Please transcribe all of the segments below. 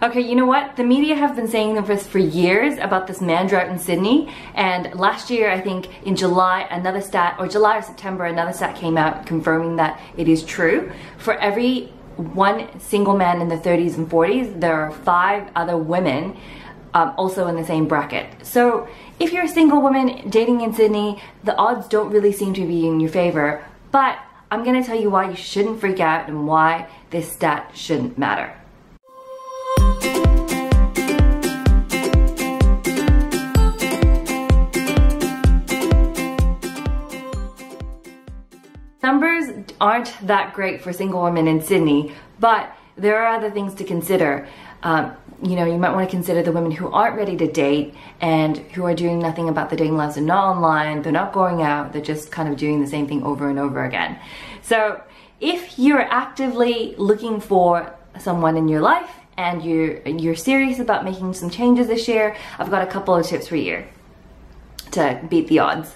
Okay, you know what? The media have been saying this for years about this man drought in Sydney, and last year, I think in July, another stat, or July or September, another stat came out confirming that it is true. For every one single man in the 30s and 40s, there are 5 other women also in the same bracket. So if you're a single woman dating in Sydney, the odds don't really seem to be in your favor, but I'm gonna tell you why you shouldn't freak out and why this stat shouldn't matter. Numbers aren't that great for single women in Sydney, but there are other things to consider. You know, you might want to consider the women who aren't ready to date and who are doing nothing about the dating lives. They're not online, they're not going out, they're just kind of doing the same thing over and over again. So if you're actively looking for someone in your life and you're serious about making some changes this year, I've got a couple of tips for you to beat the odds.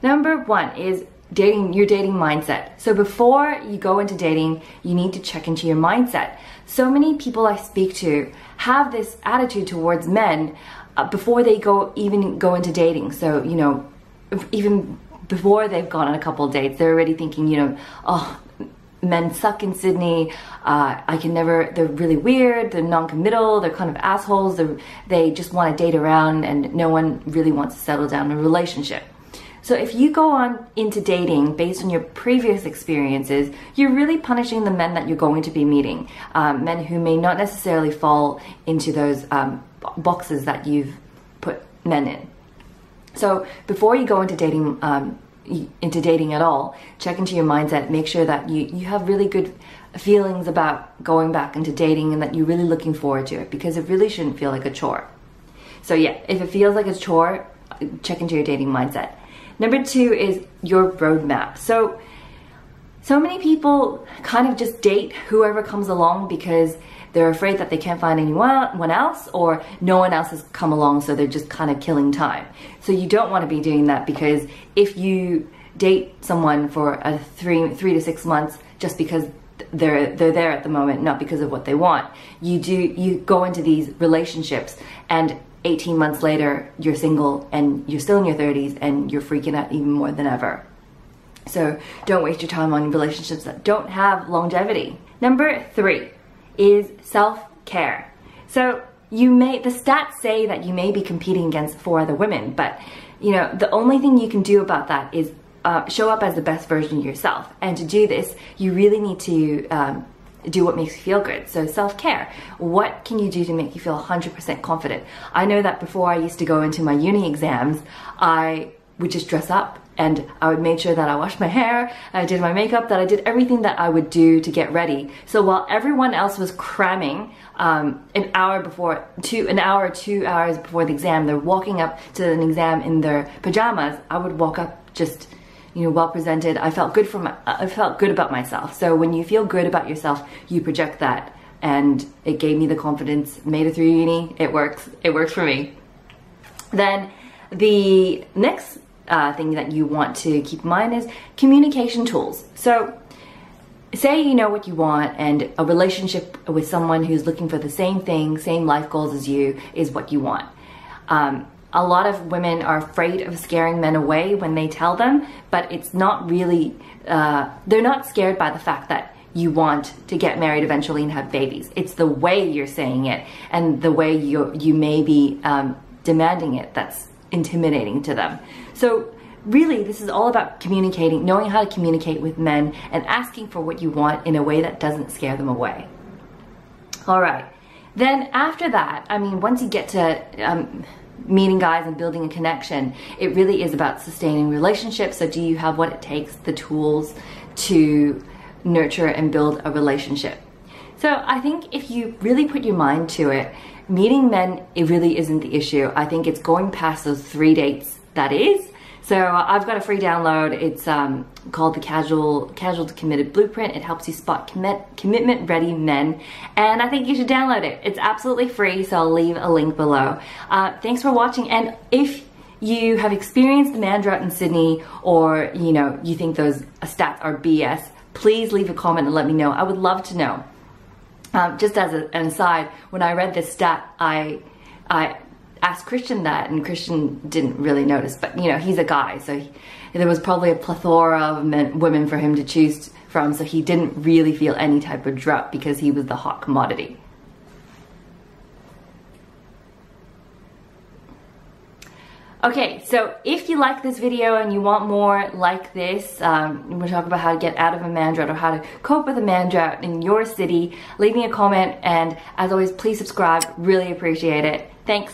Number 1 is your dating mindset. So before you go into dating, you need to check into your mindset. So many people I speak to have this attitude towards men before they even go into dating. So, you know, even before they've gone on a couple of dates, they're already thinking, you know, oh, men suck in Sydney, they're really weird, they're non-committal, they're kind of assholes, they just want to date around and no one really wants to settle down in a relationship. So if you go on into dating based on your previous experiences, you're really punishing the men that you're going to be meeting. Men who may not necessarily fall into those boxes that you've put men in. So before you go into dating at all, check into your mindset, make sure that you have really good feelings about going back into dating and that you're really looking forward to it, because it really shouldn't feel like a chore. So yeah, if it feels like a chore, check into your dating mindset. Number 2 is your roadmap. So many people kind of just date whoever comes along because they're afraid that they can't find anyone else, or no one else has come along, so they're just kind of killing time. So you don't want to be doing that, because if you date someone for 3 to 6 months just because they're there at the moment, not because of what they want, you go into these relationships and 18 months later, you're single and you're still in your 30s and you're freaking out even more than ever. So don't waste your time on relationships that don't have longevity. Number 3 is self-care. So the stats say that you may be competing against 4 other women, but you know, the only thing you can do about that is show up as the best version of yourself. And to do this, you really need to do what makes you feel good. So self-care. What can you do to make you feel 100% confident? I know that before I used to go into my uni exams, I would just dress up and I would make sure that I washed my hair, I did my makeup, that I did everything that I would do to get ready. So while everyone else was cramming an hour or 2 hours before the exam, they're walking up to an exam in their pajamas, I would walk up just, you know, well presented. I felt good about myself. So when you feel good about yourself, you project that, and it gave me the confidence. Made it through uni. It works for me. Then the next thing that you want to keep in mind is communication tools. So say you know what you want, and a relationship with someone who's looking for the same thing, same life goals as you, is what you want. A lot of women are afraid of scaring men away when they tell them, but it's not really, they're not scared by the fact that you want to get married eventually and have babies. It's the way you're saying it and the way you may be demanding it that's intimidating to them. So really, this is all about communicating, knowing how to communicate with men and asking for what you want in a way that doesn't scare them away. All right. Then after that, I mean, once you get to meeting guys and building a connection, it really is about sustaining relationships. So do you have what it takes, the tools to nurture and build a relationship? So I think if you really put your mind to it, meeting men, it really isn't the issue. I think it's going past those 3 dates that is. So I've got a free download. It's called the Casual to Committed Blueprint. It helps you spot commitment ready men, and I think you should download it. It's absolutely free, so I'll leave a link below. Thanks for watching, and if you have experienced the man drought in Sydney, or you know you think those stats are BS, please leave a comment and let me know. I would love to know. Just as an aside, when I read this stat, I asked Christian that, and Christian didn't really notice, but you know, he's a guy, so there was probably a plethora of women for him to choose from, so he didn't really feel any type of drought because he was the hot commodity. Okay, so if you like this video and you want more like this, we'll talk about how to get out of a man drought or how to cope with a man drought in your city, leave me a comment, and as always, please subscribe. Really appreciate it. Thanks.